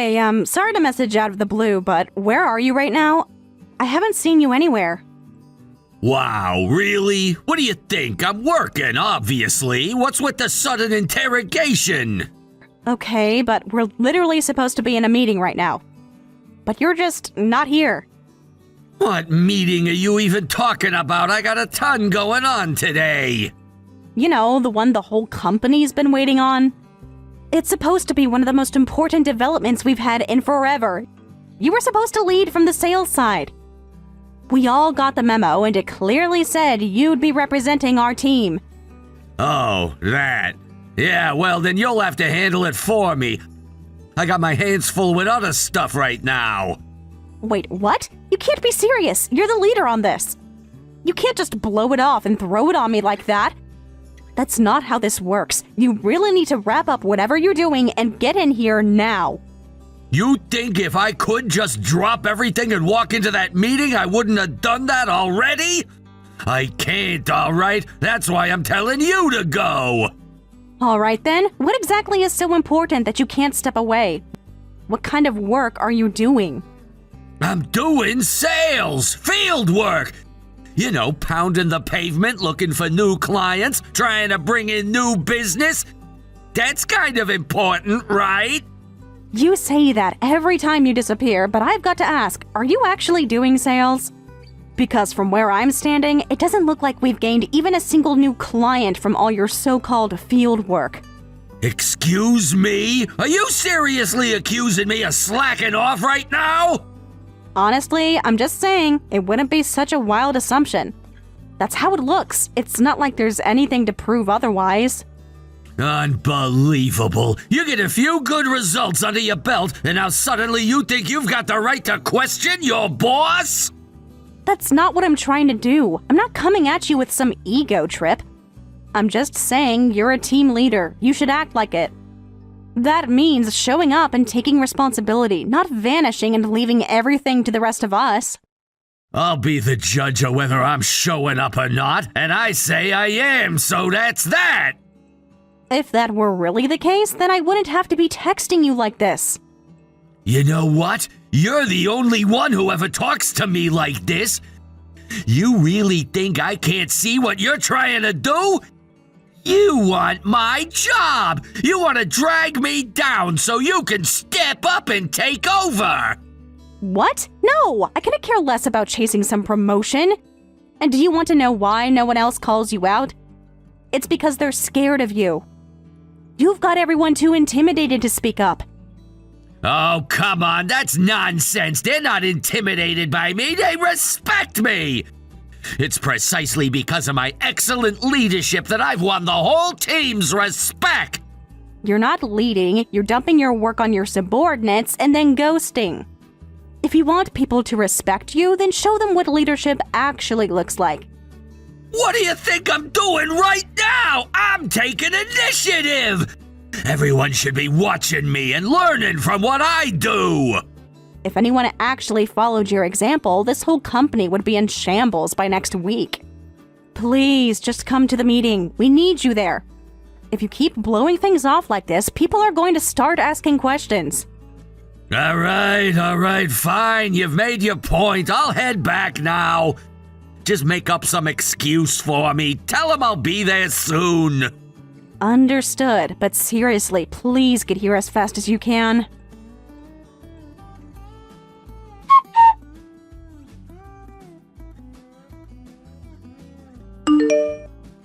Hey, sorry to message out of the blue, but where are you right now? I haven't seen you anywhere. Wow, really? What do you think? I'm working, obviously. What's with the sudden interrogation? Okay, but we're literally supposed to be in a meeting right now. But you're just not here. What meeting are you even talking about? I got a ton going on today. You know, the one the whole company's been waiting on. It's supposed to be one of the most important developments we've had in forever. You were supposed to lead from the sales side. We all got the memo, and it clearly said you'd be representing our team. Oh, that. Yeah, well, then you'll have to handle it for me. I got my hands full with other stuff right now. Wait, what? You can't be serious. You're the leader on this. You can't just blow it off and throw it on me like that. That's not how this works. You really need to wrap up whatever you're doing and get in here now. You think if I could just drop everything and walk into that meeting, I wouldn't have done that already? I can't, all right? That's why I'm telling you to go. All right then, what exactly is so important that you can't step away? What kind of work are you doing? I'm doing sales, field work. You know, pounding the pavement, looking for new clients, trying to bring in new business. That's kind of important, right? You say that every time you disappear, but I've got to ask, are you actually doing sales? Because from where I'm standing, it doesn't look like we've gained even a single new client from all your so-called field work. Excuse me? Are you seriously accusing me of slacking off right now? Honestly, I'm just saying, it wouldn't be such a wild assumption. That's how it looks. It's not like there's anything to prove otherwise. Unbelievable. You get a few good results under your belt, and now suddenly you think you've got the right to question your boss? That's not what I'm trying to do. I'm not coming at you with some ego trip. I'm just saying you're a team leader. You should act like it. That means showing up and taking responsibility, not vanishing and leaving everything to the rest of us. I'll be the judge of whether I'm showing up or not, and I say I am, so that's that. If that were really the case, then I wouldn't have to be texting you like this. You know what? You're the only one who ever talks to me like this. You really think I can't see what you're trying to do? You want my job! You want to drag me down so you can step up and take over! What? No! I couldn't care less about chasing some promotion. And do you want to know why no one else calls you out? It's because they're scared of you. You've got everyone too intimidated to speak up. Oh, come on, that's nonsense. They're not intimidated by me, they respect me. It's precisely because of my excellent leadership that I've won the whole team's respect. You're not leading, you're dumping your work on your subordinates and then ghosting. If you want people to respect you, then show them what leadership actually looks like. What do you think I'm doing right now? I'm taking initiative. Everyone should be watching me and learning from what I do. If anyone actually followed your example, this whole company would be in shambles by next week. Please, just come to the meeting. We need you there. If you keep blowing things off like this, people are going to start asking questions. All right, fine. You've made your point. I'll head back now. Just make up some excuse for me. Tell them I'll be there soon. Understood, but seriously, please get here as fast as you can.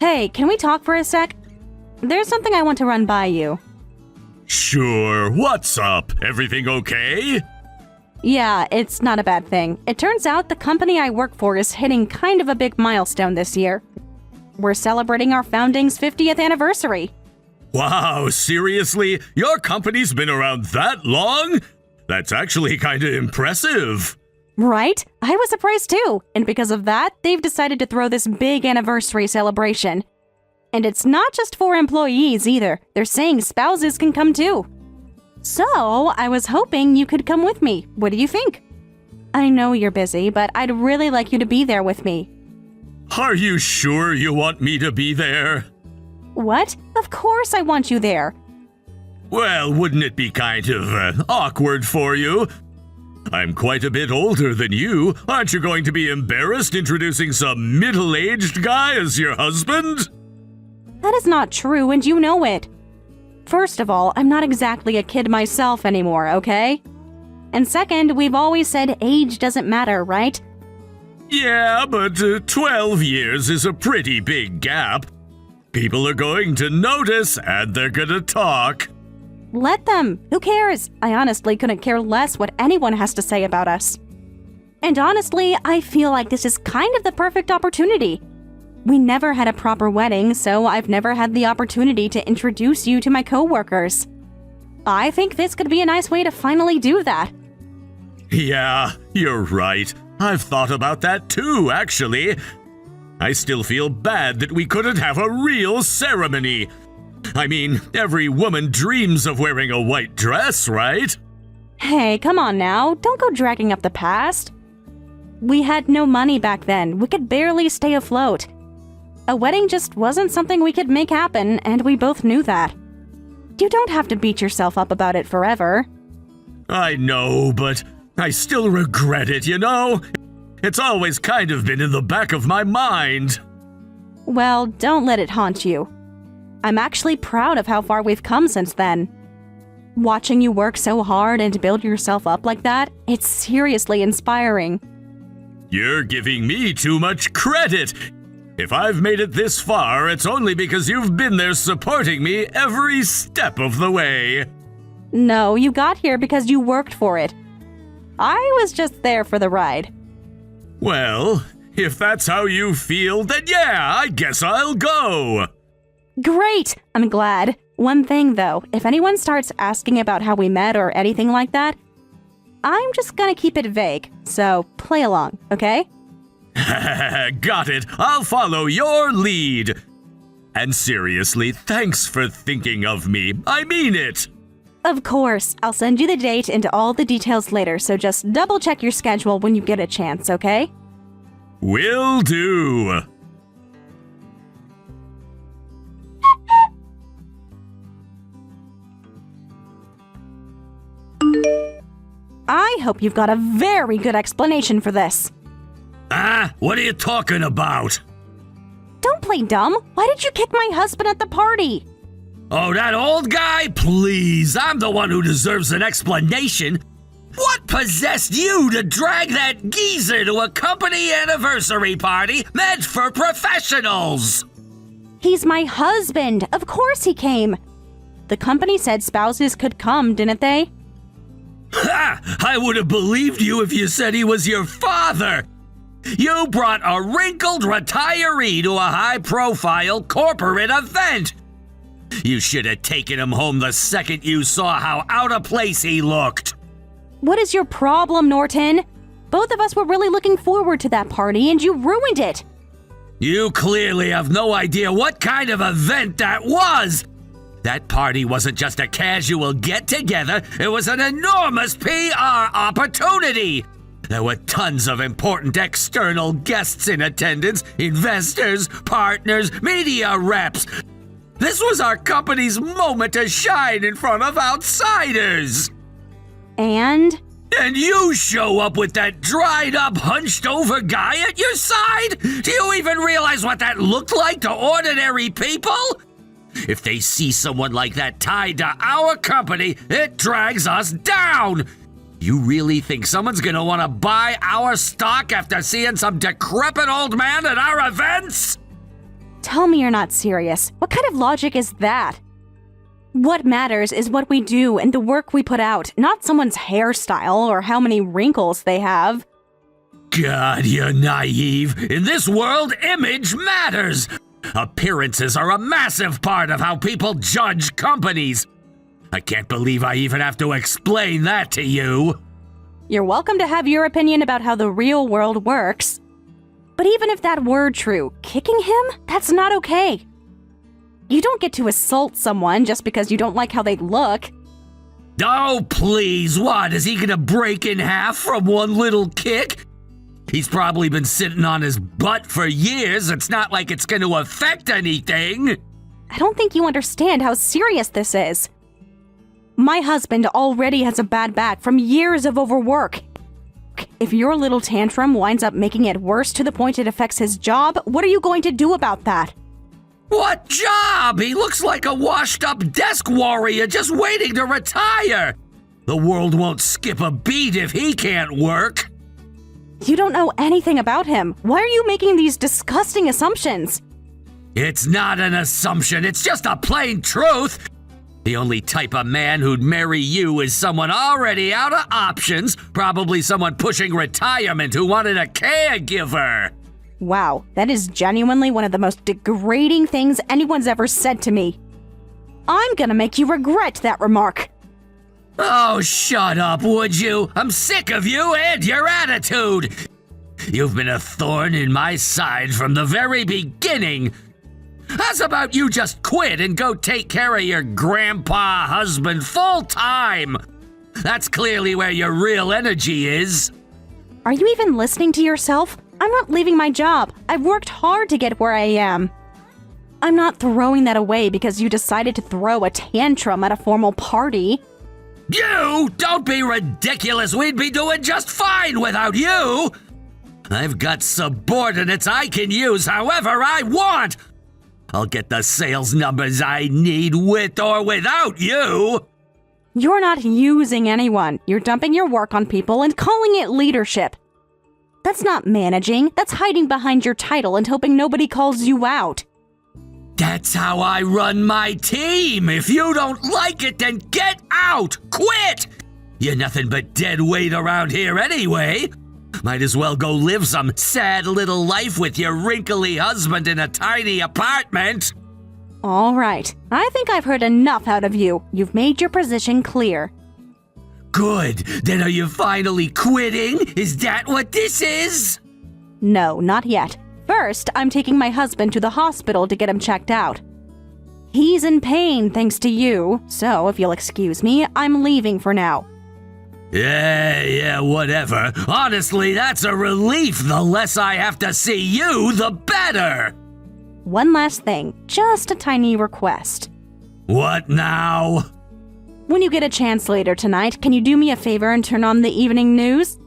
Hey, can we talk for a sec? There's something I want to run by you. Sure, what's up? Everything okay? Yeah, it's not a bad thing. It turns out the company I work for is hitting kind of a big milestone this year. We're celebrating our founding's 50th anniversary. Wow, seriously? Your company's been around that long? That's actually kinda impressive. Right? I was surprised too, and because of that, they've decided to throw this big anniversary celebration. And it's not just for employees either. They're saying spouses can come too. So, I was hoping you could come with me. What do you think? I know you're busy, but I'd really like you to be there with me. Are you sure you want me to be there? What? Of course I want you there. Well, wouldn't it be kind of awkward for you? I'm quite a bit older than you. Aren't you going to be embarrassed introducing some middle-aged guy as your husband? That is not true, and you know it. First of all, I'm not exactly a kid myself anymore, okay? And second, we've always said age doesn't matter, right? Yeah, but 12 years is a pretty big gap. People are going to notice, and they're gonna talk. Let them. Who cares? I honestly couldn't care less what anyone has to say about us. And honestly, I feel like this is kind of the perfect opportunity. We never had a proper wedding, so I've never had the opportunity to introduce you to my coworkers. I think this could be a nice way to finally do that. Yeah, you're right. I've thought about that too, actually. I still feel bad that we couldn't have a real ceremony. I mean, every woman dreams of wearing a white dress, right? Hey, come on now. Don't go dragging up the past. We had no money back then. We could barely stay afloat. A wedding just wasn't something we could make happen, and we both knew that. You don't have to beat yourself up about it forever. I know, but I still regret it, you know? It's always kind of been in the back of my mind. Well, don't let it haunt you. I'm actually proud of how far we've come since then. Watching you work so hard and build yourself up like that, it's seriously inspiring. You're giving me too much credit. If I've made it this far, it's only because you've been there supporting me every step of the way. No, you got here because you worked for it. I was just there for the ride. Well, if that's how you feel, then yeah, I guess I'll go. Great! I'm glad. One thing, though, if anyone starts asking about how we met or anything like that, I'm just gonna keep it vague, so play along, okay? Got it. I'll follow your lead. And seriously, thanks for thinking of me. I mean it. Of course. I'll send you the date and all the details later, so just double-check your schedule when you get a chance, okay? Will do. I hope you've got a very good explanation for this. What are you talking about? Don't play dumb. Why did you kick my husband at the party? Oh, that old guy? Please, I'm the one who deserves an explanation. What possessed you to drag that geezer to a company anniversary party meant for professionals? He's my husband. Of course he came. The company said spouses could come, didn't they? Ha! I would have believed you if you said he was your father. You brought a wrinkled retiree to a high-profile corporate event. You should have taken him home the second you saw how out of place he looked. What is your problem, Norton? Both of us were really looking forward to that party, and you ruined it. You clearly have no idea what kind of event that was. That party wasn't just a casual get-together, it was an enormous PR opportunity. There were tons of important external guests in attendance, investors, partners, media reps. This was our company's moment to shine in front of outsiders. And you show up with that dried-up, hunched-over guy at your side? Do you even realize what that looked like to ordinary people? If they see someone like that tied to our company, it drags us down. You really think someone's gonna want to buy our stock after seeing some decrepit old man at our events? tell me you're not serious. What kind of logic is that? What matters is what we do and the work we put out, not someone's hairstyle or how many wrinkles they have. God, you're naive. In this world, image matters. Appearances are a massive part of how people judge companies. I can't believe I even have to explain that to you. You're welcome to have your opinion about how the real world works. But even if that were true, kicking him? That's not okay. You don't get to assault someone just because you don't like how they look. Oh, please, what? Is he gonna break in half from one little kick? He's probably been sitting on his butt for years. It's not like it's gonna affect anything. I don't think you understand how serious this is. My husband already has a bad back from years of overwork. If your little tantrum winds up making it worse to the point it affects his job, what are you going to do about that? What job? He looks like a washed-up desk warrior just waiting to retire. The world won't skip a beat if he can't work. You don't know anything about him. Why are you making these disgusting assumptions? It's not an assumption, it's just a plain truth. The only type of man who'd marry you is someone already out of options, probably someone pushing retirement who wanted a caregiver. Wow, that is genuinely one of the most degrading things anyone's ever said to me. I'm gonna make you regret that remark. Oh, shut up, would you? I'm sick of you and your attitude. You've been a thorn in my side from the very beginning. How's about you just quit and go take care of your grandpa husband full time? That's clearly where your real energy is. Are you even listening to yourself? I'm not leaving my job. I've worked hard to get where I am. I'm not throwing that away because you decided to throw a tantrum at a formal party. You? Don't be ridiculous. We'd be doing just fine without you. I've got subordinates I can use however I want. I'll get the sales numbers I need with or without you. You're not using anyone. You're dumping your work on people and calling it leadership. That's not managing. That's hiding behind your title and hoping nobody calls you out. That's how I run my team. If you don't like it, then get out. Quit. You're nothing but dead weight around here anyway. Might as well go live some sad little life with your wrinkly husband in a tiny apartment. All right. I think I've heard enough out of you. You've made your position clear. Good. Then are you finally quitting? Is that what this is? No, not yet. First, I'm taking my husband to the hospital to get him checked out. He's in pain thanks to you, so if you'll excuse me, I'm leaving for now. Yeah, whatever. Honestly, that's a relief. The less I have to see you, the better. One last thing, just a tiny request. What now? When you get a chance later tonight, can you do me a favor and turn on the evening news?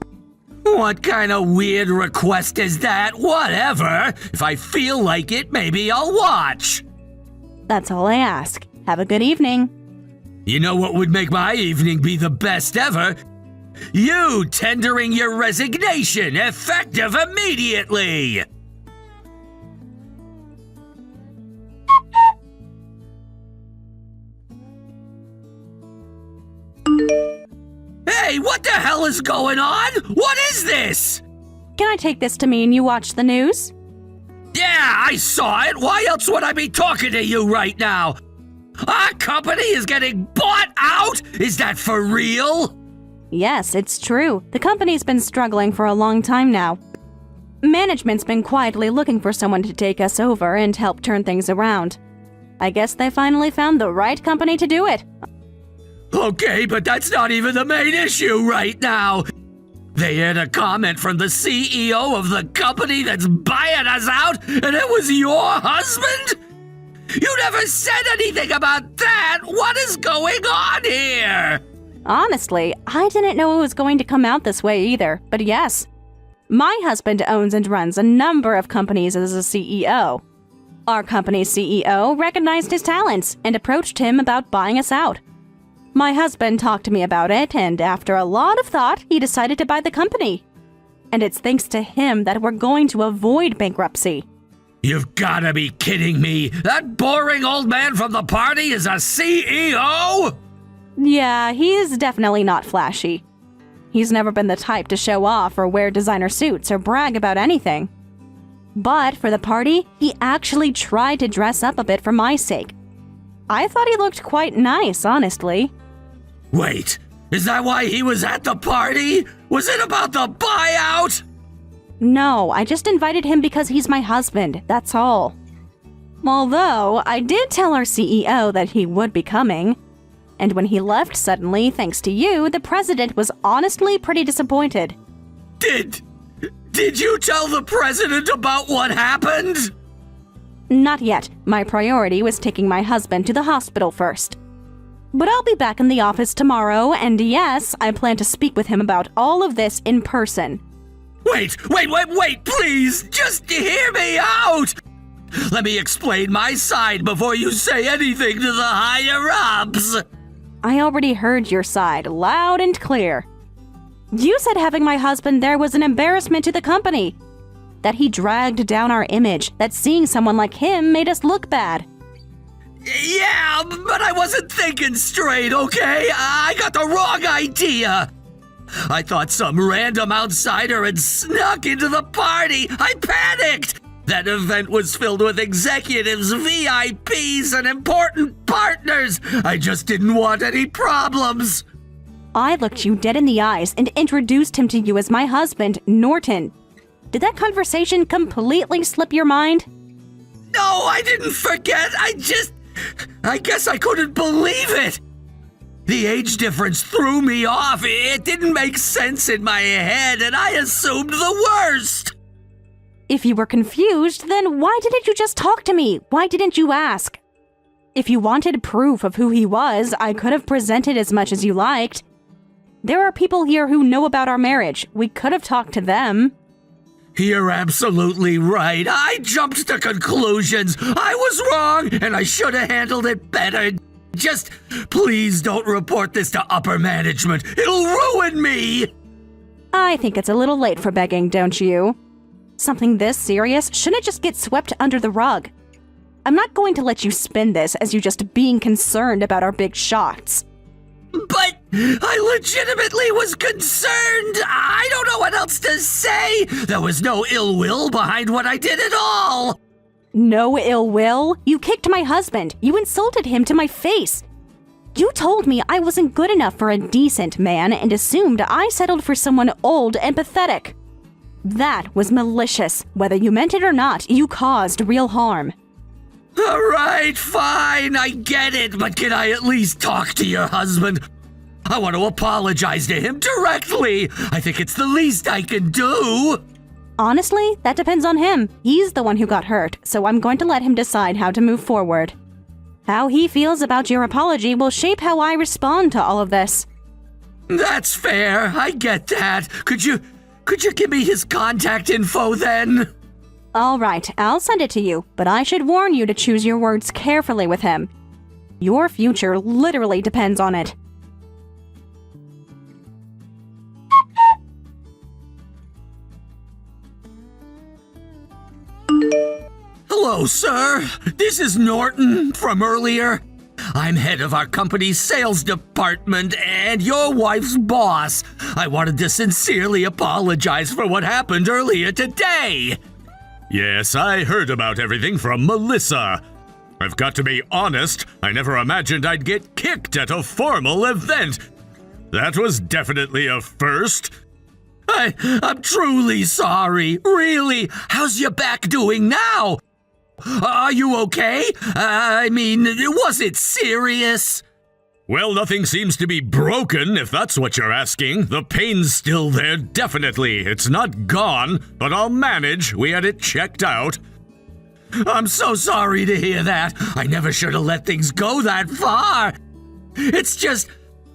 What kind of weird request is that? Whatever. If I feel like it, maybe I'll watch. That's all I ask. Have a good evening. You know what would make my evening be the best ever? You tendering your resignation, effective immediately! Hey, what the hell is going on? What is this? Can I take this to mean you watch the news? Yeah, I saw it. Why else would I be talking to you right now? Our company is getting bought out? Is that for real? Yes, it's true. The company's been struggling for a long time now. Management's been quietly looking for someone to take us over and help turn things around. I guess they finally found the right company to do it. Okay, but that's not even the main issue right now. They had a comment from the CEO of the company that's buying us out, and it was your husband? You never said anything about that! What is going on here? Honestly, I didn't know it was going to come out this way either, but yes. My husband owns and runs a number of companies as a CEO. Our company's CEO recognized his talents and approached him about buying us out. My husband talked to me about it, and after a lot of thought, he decided to buy the company. And it's thanks to him that we're going to avoid bankruptcy. You've gotta be kidding me! That boring old man from the party is a CEO?! Yeah, he is definitely not flashy. He's never been the type to show off or wear designer suits or brag about anything. But for the party, he actually tried to dress up a bit for my sake. I thought he looked quite nice, honestly. Wait, is that why he was at the party? Was it about the buyout? No, I just invited him because he's my husband, that's all. Although, I did tell our CEO that he would be coming. And when he left suddenly, thanks to you, the president was honestly pretty disappointed. Did you tell the president about what happened? Not yet. My priority was taking my husband to the hospital first. But I'll be back in the office tomorrow, and yes, I plan to speak with him about all of this in person. Wait, please, just hear me out! Let me explain my side before you say anything to the higher-ups! I already heard your side, loud and clear. You said having my husband there was an embarrassment to the company. That he dragged down our image, that seeing someone like him made us look bad. Yeah, but I wasn't thinking straight, okay? I got the wrong idea. I thought some random outsider had snuck into the party. I panicked. That event was filled with executives, VIPs, and important partners. I just didn't want any problems. I looked you dead in the eyes and introduced him to you as my husband, Norton. Did that conversation completely slip your mind? No, I didn't forget. I guess I couldn't believe it. The age difference threw me off. It didn't make sense in my head, and I assumed the worst. If you were confused, then why didn't you just talk to me? Why didn't you ask? If you wanted proof of who he was, I could have presented as much as you liked. There are people here who know about our marriage. We could have talked to them. You're absolutely right. I jumped to conclusions. I was wrong, and I should have handled it better. Just please don't report this to upper management. It'll ruin me. I think it's a little late for begging, don't you? Something this serious shouldn't just get swept under the rug. I'm not going to let you spin this as you just being concerned about our big shots. But I legitimately was concerned. I don't know what else to say. There was no ill will behind what I did at all. No ill will? You kicked my husband. You insulted him to my face. You told me I wasn't good enough for a decent man and assumed I settled for someone old and pathetic. That was malicious. Whether you meant it or not, you caused real harm. All right, fine, I get it, but can I at least talk to your husband? I want to apologize to him directly. I think it's the least I can do. Honestly, that depends on him. He's the one who got hurt, so I'm going to let him decide how to move forward. How he feels about your apology will shape how I respond to all of this. That's fair, I get that. Could you give me his contact info then? All right, I'll send it to you, but I should warn you to choose your words carefully with him. Your future literally depends on it. Hello, sir. This is Norton from earlier. I'm head of our company's sales department and your wife's boss. I wanted to sincerely apologize for what happened earlier today. Yes, I heard about everything from Melissa. I've got to be honest, I never imagined I'd get kicked at a formal event. That was definitely a first. I'm truly sorry. Really, how's your back doing now? Are you okay? I mean, was it serious? Well, nothing seems to be broken, if that's what you're asking. The pain's still there, definitely. It's not gone, but I'll manage. We had it checked out. I'm so sorry to hear that. I never should have let things go that far. It's just,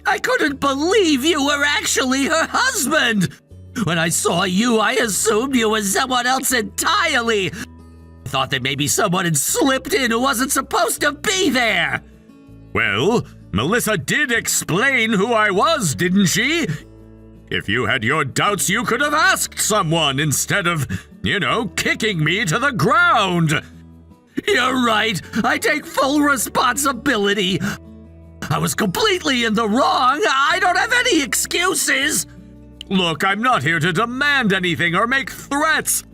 I couldn't believe you were actually her husband. When I saw you, I assumed you were someone else entirely. I thought that maybe someone had slipped in who wasn't supposed to be there. Well, Melissa did explain who I was, didn't she? If you had your doubts, you could have asked someone instead of, kicking me to the ground. You're right. I take full responsibility. I was completely in the wrong. I don't have any excuses. Look, I'm not here to demand anything or make threats.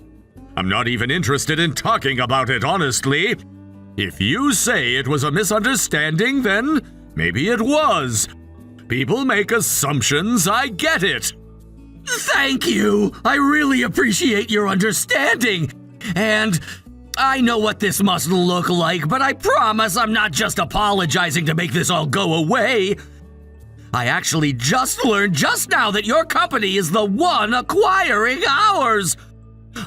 I'm not even interested in talking about it, honestly. If you say it was a misunderstanding, then maybe it was. People make assumptions, I get it. Thank you. I really appreciate your understanding. And I know what this must look like, but I promise I'm not just apologizing to make this all go away. I actually just learned just now that your company is the one acquiring ours.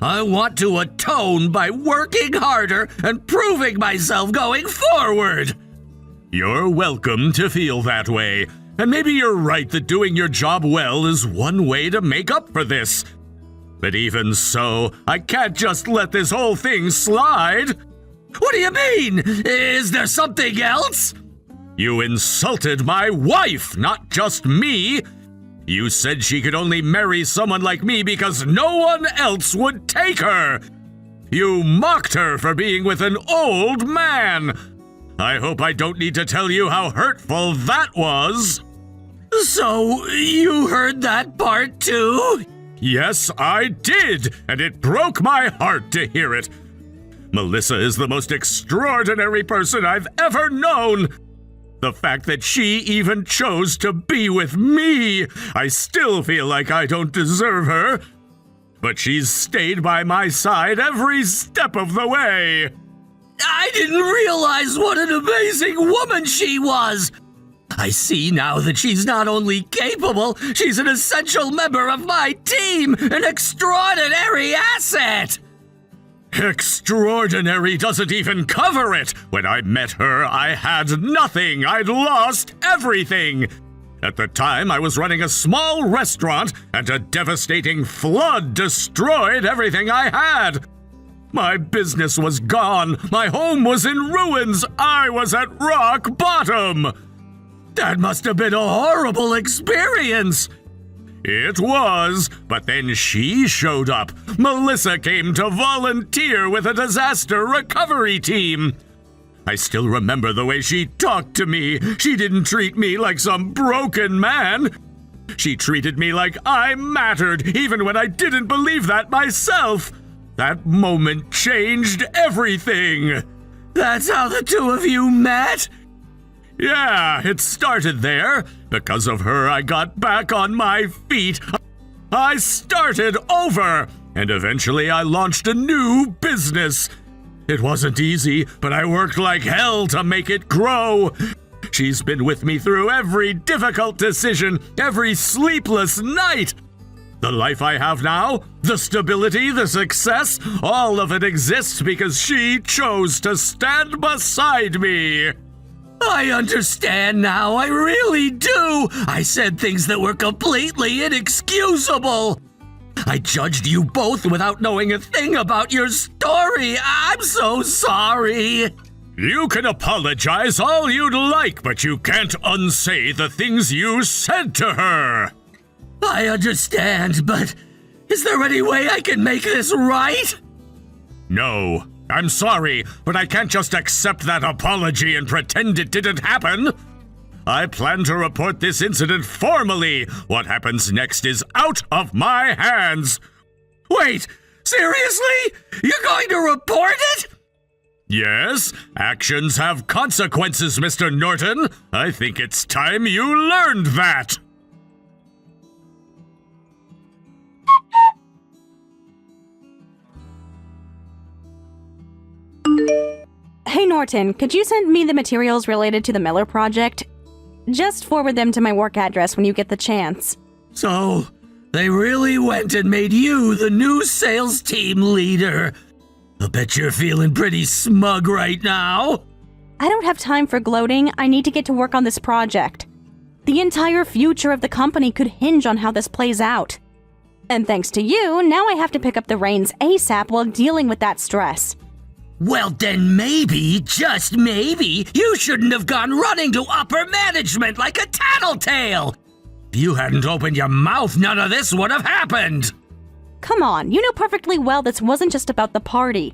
I want to atone by working harder and proving myself going forward. You're welcome to feel that way. And maybe you're right that doing your job well is one way to make up for this. But even so, I can't just let this whole thing slide. What do you mean? Is there something else? You insulted my wife, not just me. You said she could only marry someone like me because no one else would take her. You mocked her for being with an old man. I hope I don't need to tell you how hurtful that was. So, you heard that part too? Yes, I did, and it broke my heart to hear it. Melissa is the most extraordinary person I've ever known. The fact that she even chose to be with me, I still feel like I don't deserve her. But she's stayed by my side every step of the way. I didn't realize what an amazing woman she was. I see now that she's not only capable, she's an essential member of my team, an extraordinary asset. Extraordinary doesn't even cover it. When I met her, I had nothing. I'd lost everything. At the time, I was running a small restaurant, and a devastating flood destroyed everything I had. My business was gone. My home was in ruins. I was at rock bottom. That must have been a horrible experience. It was, but then she showed up. Melissa came to volunteer with a disaster recovery team. I still remember the way she talked to me. She didn't treat me like some broken man. She treated me like I mattered, even when I didn't believe that myself. That moment changed everything. That's how the two of you met? Yeah, it started there. Because of her, I got back on my feet. I started over, and eventually I launched a new business. It wasn't easy, but I worked like hell to make it grow. She's been with me through every difficult decision, every sleepless night. The life I have now, the stability, the success, all of it exists because she chose to stand beside me. I understand now, I really do. I said things that were completely inexcusable. I judged you both without knowing a thing about your story. I'm so sorry. You can apologize all you'd like, but you can't unsay the things you said to her. I understand, but is there any way I can make this right? No. I'm sorry, but I can't just accept that apology and pretend it didn't happen. I plan to report this incident formally. What happens next is out of my hands. Wait, seriously? You're going to report it? Yes, actions have consequences, Mr. Norton. I think it's time you learned that. Hey Norton, could you send me the materials related to the Miller project? Just forward them to my work address when you get the chance. So, they really went and made you the new sales team leader. I bet you're feeling pretty smug right now. I don't have time for gloating. I need to get to work on this project. The entire future of the company could hinge on how this plays out. And thanks to you, now I have to pick up the reins ASAP while dealing with that stress. Well, then maybe, just maybe, you shouldn't have gone running to upper management like a tattletale. If you hadn't opened your mouth, none of this would have happened. Come on, you know perfectly well this wasn't just about the party.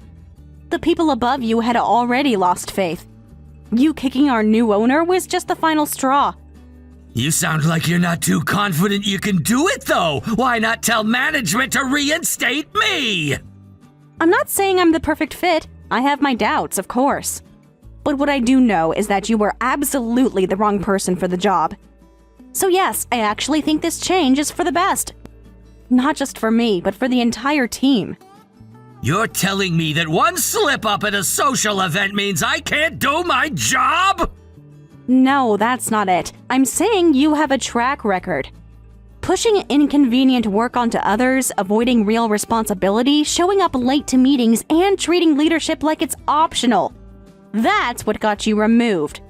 The people above you had already lost faith. You kicking our new owner was just the final straw. You sound like you're not too confident you can do it, though. Why not tell management to reinstate me? I'm not saying I'm the perfect fit. I have my doubts, of course. But what I do know is that you were absolutely the wrong person for the job. So yes, I actually think this change is for the best. Not just for me, but for the entire team. You're telling me that one slip-up at a social event means I can't do my job? No, that's not it. I'm saying you have a track record. Pushing inconvenient work onto others, avoiding real responsibility, showing up late to meetings, and treating leadership like it's optional. That's what got you removed.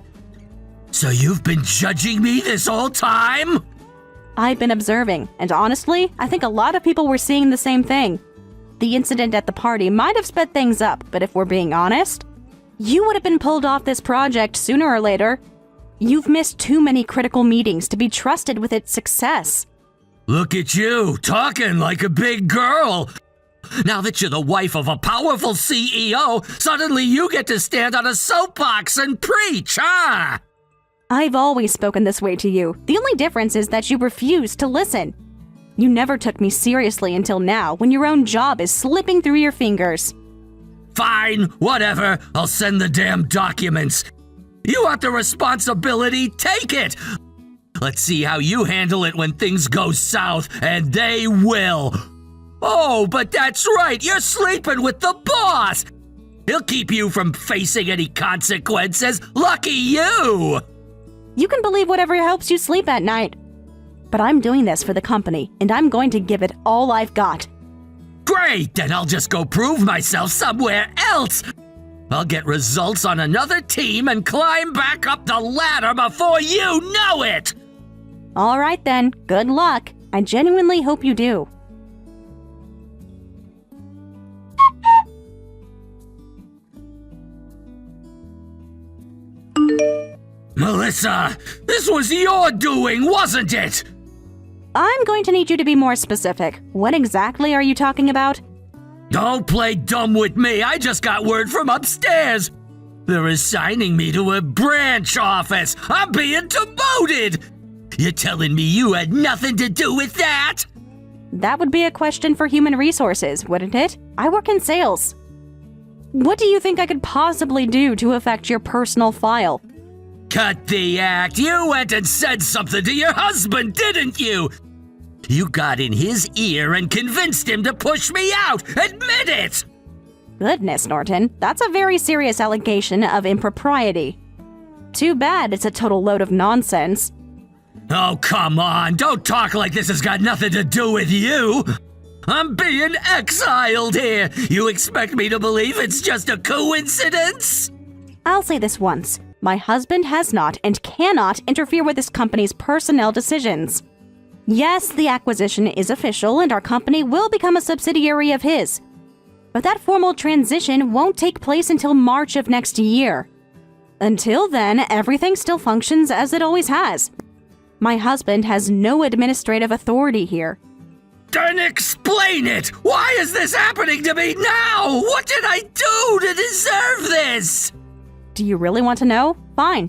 So you've been judging me this whole time? I've been observing, and honestly, I think a lot of people were seeing the same thing. The incident at the party might have sped things up, but if we're being honest, you would have been pulled off this project sooner or later. You've missed too many critical meetings to be trusted with its success. Look at you, talking like a big girl. Now that you're the wife of a powerful CEO, suddenly you get to stand on a soapbox and preach, huh? I've always spoken this way to you. The only difference is that you refuse to listen. You never took me seriously until now, when your own job is slipping through your fingers. Fine, whatever. I'll send the damn documents. You want the responsibility? Take it! Let's see how you handle it when things go south, and they will. Oh, but that's right, you're sleeping with the boss! He'll keep you from facing any consequences. Lucky you! You can believe whatever helps you sleep at night. But I'm doing this for the company, and I'm going to give it all I've got. Great, then I'll just go prove myself somewhere else. I'll get results on another team and climb back up the ladder before you know it! All right then, good luck. I genuinely hope you do. Melissa, this was your doing, wasn't it? I'm going to need you to be more specific. What exactly are you talking about? Don't play dumb with me. I just got word from upstairs. They're assigning me to a branch office. I'm being demoted. You're telling me you had nothing to do with that? That would be a question for human resources, wouldn't it? I work in sales. What do you think I could possibly do to affect your personal file? Cut the act. You went and said something to your husband, didn't you? You got in his ear and convinced him to push me out. Admit it! Goodness, Norton, that's a very serious allegation of impropriety. Too bad it's a total load of nonsense. Oh, come on. Don't talk like this has got nothing to do with you. I'm being exiled here. You expect me to believe it's just a coincidence? I'll say this once. My husband has not and cannot interfere with this company's personnel decisions. Yes, the acquisition is official and our company will become a subsidiary of his. But that formal transition won't take place until March of next year. Until then, everything still functions as it always has. My husband has no administrative authority here. Then explain it! Why is this happening to me now? What did I do to deserve this? Do you really want to know? Fine.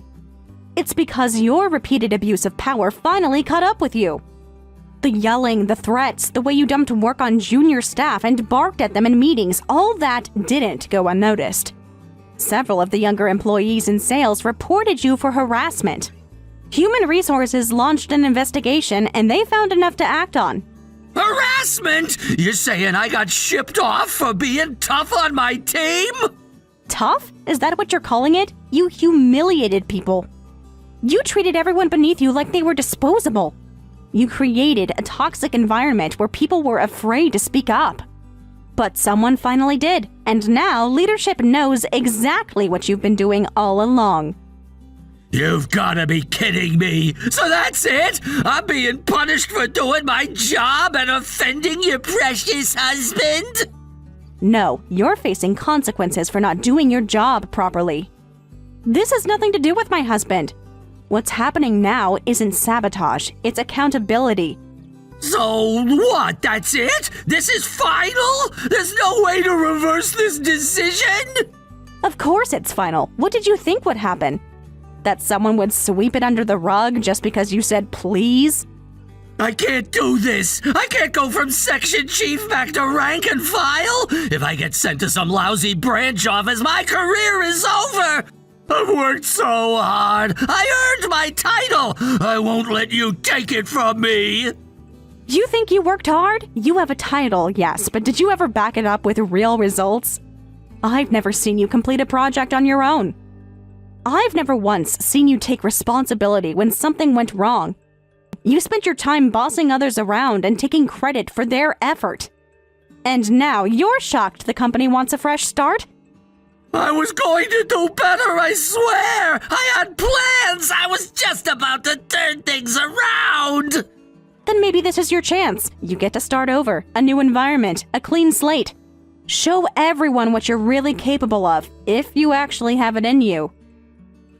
It's because your repeated abuse of power finally caught up with you. The yelling, the threats, the way you dumped work on junior staff and barked at them in meetings, all that didn't go unnoticed. Several of the younger employees in sales reported you for harassment. Human Resources launched an investigation and they found enough to act on. Harassment? You're saying I got shipped off for being tough on my team? Tough? Is that what you're calling it? You humiliated people. You treated everyone beneath you like they were disposable. You created a toxic environment where people were afraid to speak up. But someone finally did, and now leadership knows exactly what you've been doing all along. You've gotta be kidding me. So that's it? I'm being punished for doing my job and offending your precious husband? No, you're facing consequences for not doing your job properly. This has nothing to do with my husband. What's happening now isn't sabotage, it's accountability. So what, that's it? This is final? There's no way to reverse this decision? Of course it's final. What did you think would happen? That someone would sweep it under the rug just because you said please? I can't do this. I can't go from section chief back to rank and file. If I get sent to some lousy branch office, my career is over. I've worked so hard. I earned my title. I won't let you take it from me. You think you worked hard? You have a title, yes, but did you ever back it up with real results? I've never seen you complete a project on your own. I've never once seen you take responsibility when something went wrong. You spent your time bossing others around and taking credit for their effort. And now you're shocked the company wants a fresh start? I was going to do better, I swear! I had plans! I was just about to turn things around! Then maybe this is your chance. You get to start over, a new environment, a clean slate. Show everyone what you're really capable of, if you actually have it in you.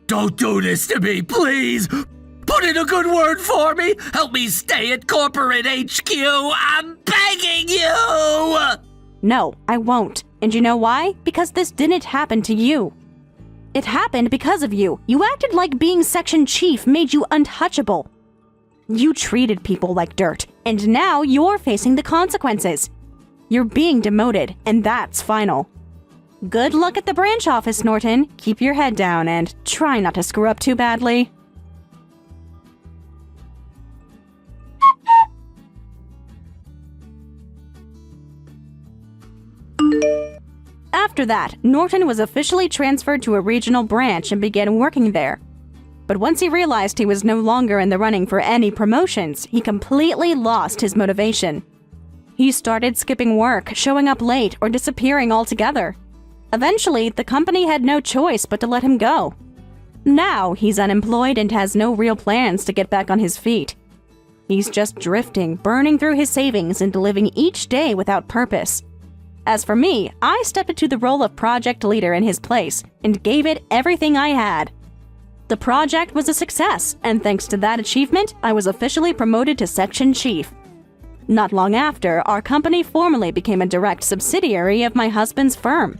Don't do this to me, please! Put in a good word for me! Help me stay at corporate HQ! I'm begging you! No, I won't. And you know why? Because this didn't happen to you. It happened because of you. You acted like being section chief made you untouchable. You treated people like dirt, and now you're facing the consequences. You're being demoted, and that's final. Good luck at the branch office, Norton. Keep your head down and try not to screw up too badly. After that, Norton was officially transferred to a regional branch and began working there. But once he realized he was no longer in the running for any promotions, he completely lost his motivation. He started skipping work, showing up late, or disappearing altogether. Eventually, the company had no choice but to let him go. Now, he's unemployed and has no real plans to get back on his feet. He's just drifting, burning through his savings and living each day without purpose. As for me, I stepped into the role of project leader in his place and gave it everything I had. The project was a success, and thanks to that achievement, I was officially promoted to section chief. Not long after, our company formally became a direct subsidiary of my husband's firm.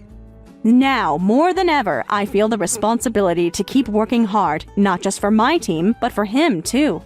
Now, more than ever, I feel the responsibility to keep working hard, not just for my team, but for him too.